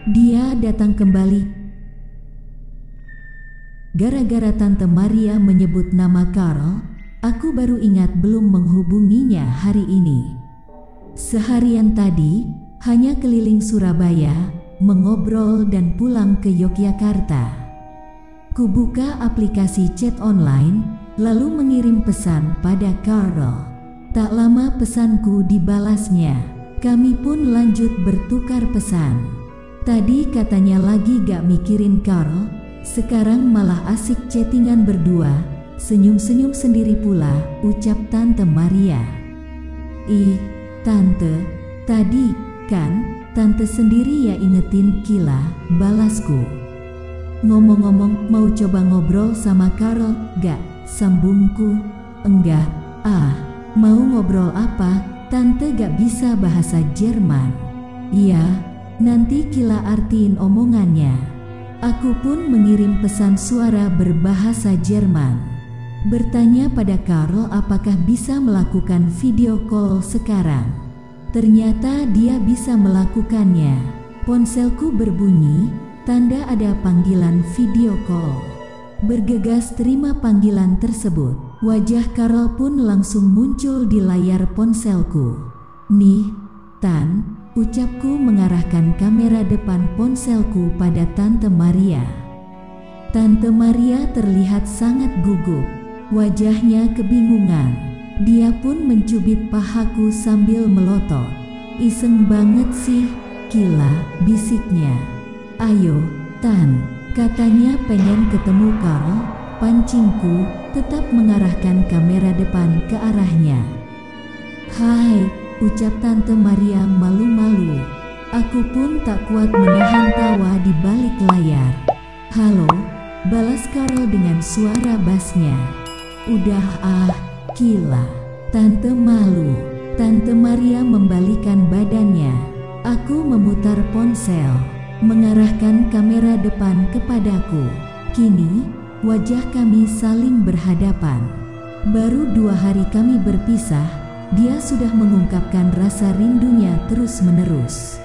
Dia datang kembali. Gara-gara Tante Maria menyebut nama Carl, aku baru ingat belum menghubunginya hari ini. Seharian tadi, hanya keliling Surabaya, mengobrol dan pulang ke Yogyakarta. Kubuka aplikasi chat online, lalu mengirim pesan pada Carl. Tak lama pesanku dibalasnya. Kami pun lanjut bertukar pesan. Tadi katanya lagi gak mikirin Carl, sekarang malah asik chattingan berdua, senyum-senyum sendiri pula, ucap Tante Maria. Ih, Tante, tadi kan Tante sendiri ya ingetin Kila, balasku. Ngomong-ngomong mau coba ngobrol sama Carl gak? Sambungku. Enggak. Mau ngobrol apa? Tante gak bisa bahasa Jerman. Iya, nanti Kila artiin omongannya. Aku pun mengirim pesan suara berbahasa Jerman. Bertanya pada Carl apakah bisa melakukan video call sekarang. Ternyata dia bisa melakukannya. Ponselku berbunyi, tanda ada panggilan video call. Bergegas terima panggilan tersebut. Wajah Carl pun langsung muncul di layar ponselku. Nih, Tan, ucapku mengarahkan kamera depan ponselku pada Tante Maria. Tante Maria terlihat sangat gugup. Wajahnya kebingungan. Dia pun mencubit pahaku sambil melotot. Iseng banget sih, Kila, bisiknya. Ayo, Tan, katanya pengen ketemu Carl. Pancingku tetap mengarahkan kamera depan ke arahnya. Hai, ucap Tante Maria malu-malu. Aku pun tak kuat menahan tawa di balik layar. Halo, balas Carl dengan suara bassnya. Udah Kila. Tante malu. Tante Maria membalikan badannya. Aku memutar ponsel, mengarahkan kamera depan kepadaku. Kini, wajah kami saling berhadapan. Baru 2 hari kami berpisah, dia sudah mengungkapkan rasa rindunya terus-menerus.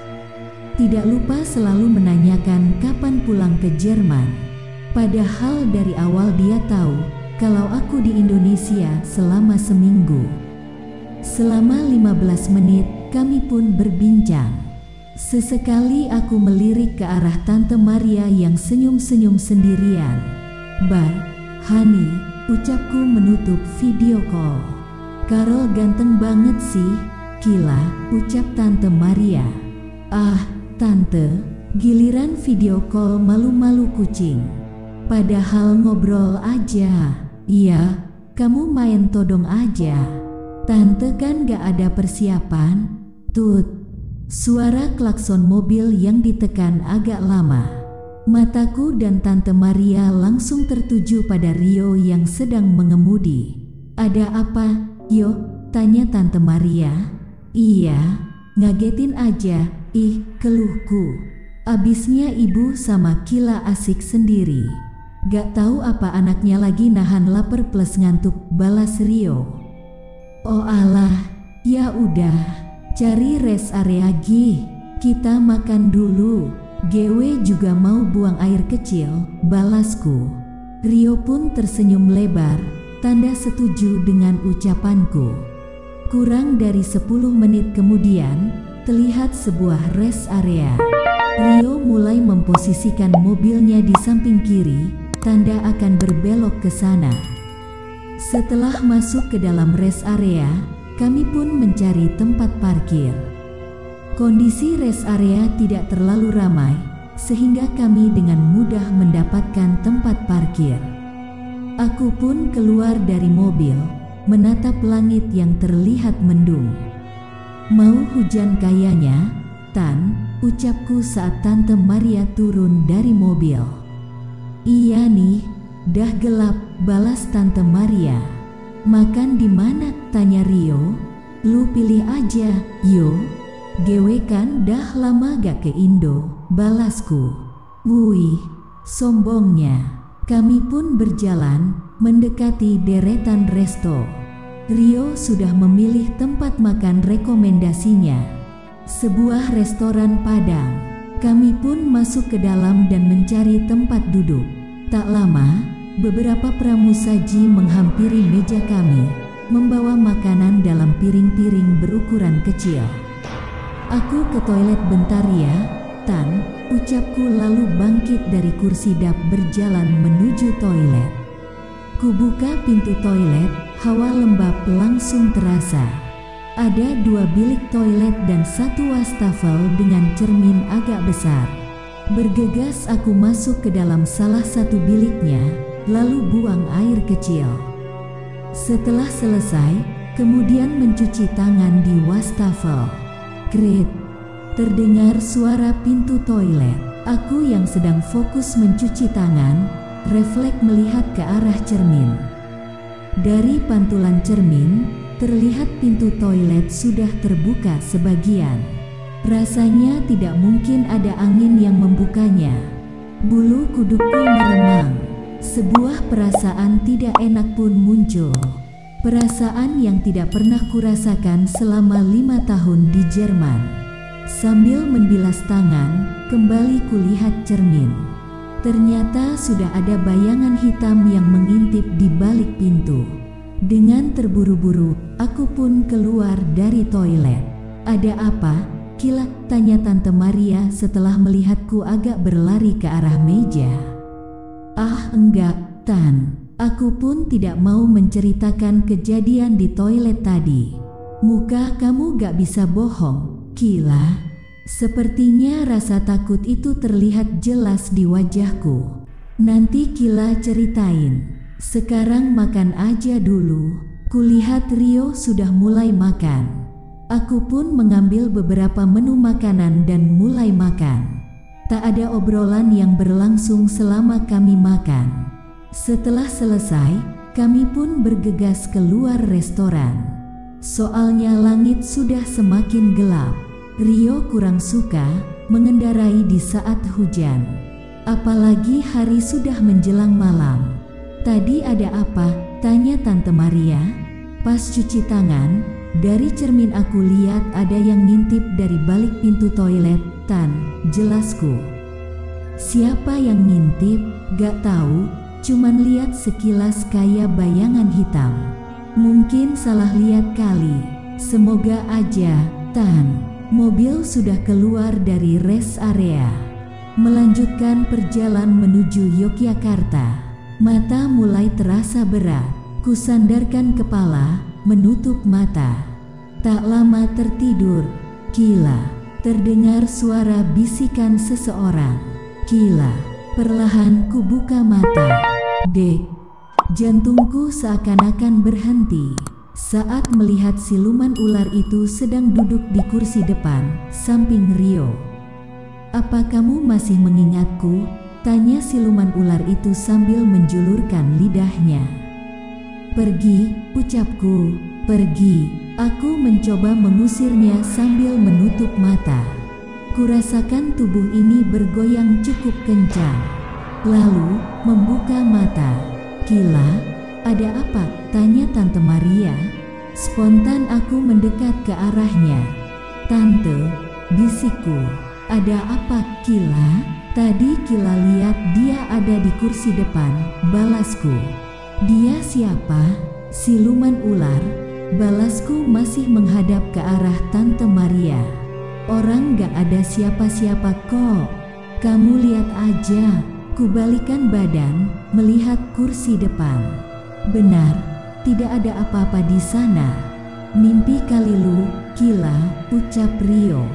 Tidak lupa selalu menanyakan kapan pulang ke Jerman. Padahal dari awal dia tahu kalau aku di Indonesia selama seminggu. Selama 15 menit kami pun berbincang. Sesekali aku melirik ke arah Tante Maria yang senyum-senyum sendirian. Bye, honey, ucapku menutup video call. Carl ganteng banget sih, Kila, ucap Tante Maria. Tante, giliran video call malu-malu kucing. Padahal ngobrol aja. Iya, kamu main todong aja. Tante kan gak ada persiapan. Tut, suara klakson mobil yang ditekan agak lama. Mataku dan Tante Maria langsung tertuju pada Rio yang sedang mengemudi. Ada apa, Yo? Tanya Tante Maria. Iya, ngagetin aja, keluhku. Abisnya ibu sama Kila asik sendiri. Gak tahu apa anaknya lagi nahan lapar plus ngantuk, balas Rio. Oh alah, ya udah, cari rest area kita makan dulu. GW juga mau buang air kecil, balasku. Rio pun tersenyum lebar, tanda setuju dengan ucapanku. Kurang dari 10 menit kemudian, terlihat sebuah rest area. Rio mulai memposisikan mobilnya di samping kiri, tanda akan berbelok ke sana. Setelah masuk ke dalam rest area, kami pun mencari tempat parkir. Kondisi rest area tidak terlalu ramai, sehingga kami dengan mudah mendapatkan tempat parkir. Aku pun keluar dari mobil, menatap langit yang terlihat mendung. Mau hujan kayaknya, Tan, ucapku saat Tante Maria turun dari mobil. Iya nih, dah gelap, balas Tante Maria. Makan di mana? Tanya Rio. Lu pilih aja, yo. GW kan dah lama gak ke Indo, balasku. Wuih, sombongnya. Kami pun berjalan, mendekati deretan resto. Rio sudah memilih tempat makan rekomendasinya. Sebuah restoran Padang. Kami pun masuk ke dalam dan mencari tempat duduk. Tak lama, beberapa pramusaji menghampiri meja kami, membawa makanan dalam piring-piring berukuran kecil. "Aku ke toilet bentar ya, Tan," ucapku lalu bangkit dari kursi dap berjalan menuju toilet. Kubuka pintu toilet, hawa lembab langsung terasa. Ada 2 bilik toilet dan 1 wastafel dengan cermin agak besar. Bergegas aku masuk ke dalam salah satu biliknya, lalu buang air kecil. Setelah selesai, kemudian mencuci tangan di wastafel. Krit, terdengar suara pintu toilet. Aku yang sedang fokus mencuci tangan, refleks melihat ke arah cermin. Dari pantulan cermin, terlihat pintu toilet sudah terbuka sebagian. Rasanya tidak mungkin ada angin yang membukanya. Bulu kudukku meremang. Sebuah perasaan tidak enak pun muncul. Perasaan yang tidak pernah kurasakan selama 5 tahun di Jerman. Sambil membilas tangan, kembali kulihat cermin. Ternyata sudah ada bayangan hitam yang mengintip di balik pintu. Dengan terburu-buru, aku pun keluar dari toilet. "Ada apa, Kila?" tanya Tante Maria setelah melihatku agak berlari ke arah meja. "Ah enggak, Tan. Aku pun tidak mau menceritakan kejadian di toilet tadi." "Muka kamu gak bisa bohong, Kila." Sepertinya rasa takut itu terlihat jelas di wajahku. "Nanti Kila ceritain. Sekarang makan aja dulu." Kulihat Rio sudah mulai makan. Aku pun mengambil beberapa menu makanan dan mulai makan. Tak ada obrolan yang berlangsung selama kami makan. Setelah selesai, kami pun bergegas keluar restoran. Soalnya langit sudah semakin gelap. Rio kurang suka mengendarai di saat hujan. Apalagi hari sudah menjelang malam. "Tadi ada apa?" tanya Tante Maria. Pas cuci tangan, dari cermin aku lihat ada yang ngintip dari balik pintu toilet, Tan, jelasku. "Siapa yang ngintip?" "Gak tahu, cuman lihat sekilas kayak bayangan hitam. Mungkin salah lihat kali. Semoga aja, Tan." Mobil sudah keluar dari rest area, melanjutkan perjalanan menuju Yogyakarta. Mata mulai terasa berat. Kusandarkan kepala, menutup mata. Tak lama tertidur. "Kila," terdengar suara bisikan seseorang. "Kila." Perlahan kubuka mata. Dek, jantungku seakan-akan berhenti saat melihat siluman ular itu sedang duduk di kursi depan, samping Rio. "Apa kamu masih mengingatku?" tanya siluman ular itu sambil menjulurkan lidahnya. "Pergi," ucapku. "Pergi." Aku mencoba mengusirnya sambil menutup mata. Kurasakan tubuh ini bergoyang cukup kencang. Lalu, membuka mata. "Kila, ada apa?" tanya Tante Maria. Spontan aku mendekat ke arahnya. "Tante," bisikku. "Ada apa, Kila?" "Tadi Kila lihat dia ada di kursi depan," balasku. "Dia siapa?" "Siluman ular," balasku masih menghadap ke arah Tante Maria. "Orang gak ada siapa-siapa kok. Kamu lihat aja." Kubalikan badan, melihat kursi depan. Benar, tidak ada apa-apa di sana. "Mimpi kali lu, Kila," ucap Rio.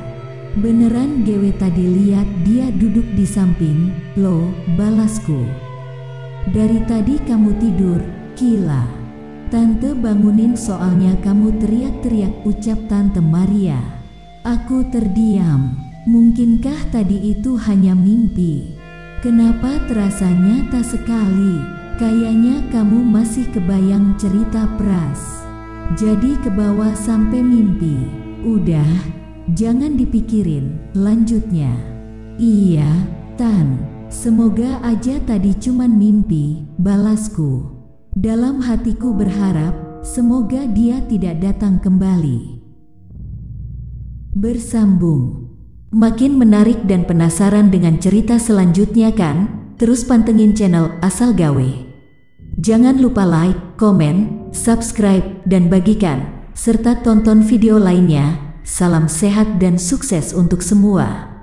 "Beneran gewe tadi lihat dia duduk di samping lo," balasku. "Dari tadi kamu tidur, Kila." "Tante bangunin soalnya kamu teriak-teriak," ucap Tante Maria. Aku terdiam. Mungkinkah tadi itu hanya mimpi? Kenapa terasa nyata sekali? Kayaknya kamu masih kebayang cerita Pras. Jadi ke bawah sampai mimpi. Udah, jangan dipikirin, lanjutnya. "Iya, Tan, semoga aja tadi cuman mimpi," balasku. Dalam hatiku berharap, semoga dia tidak datang kembali. Bersambung. Makin menarik dan penasaran dengan cerita selanjutnya kan? Terus pantengin channel Asal Gawe. Jangan lupa like, komen, subscribe, dan bagikan, serta tonton video lainnya. Salam sehat dan sukses untuk semua.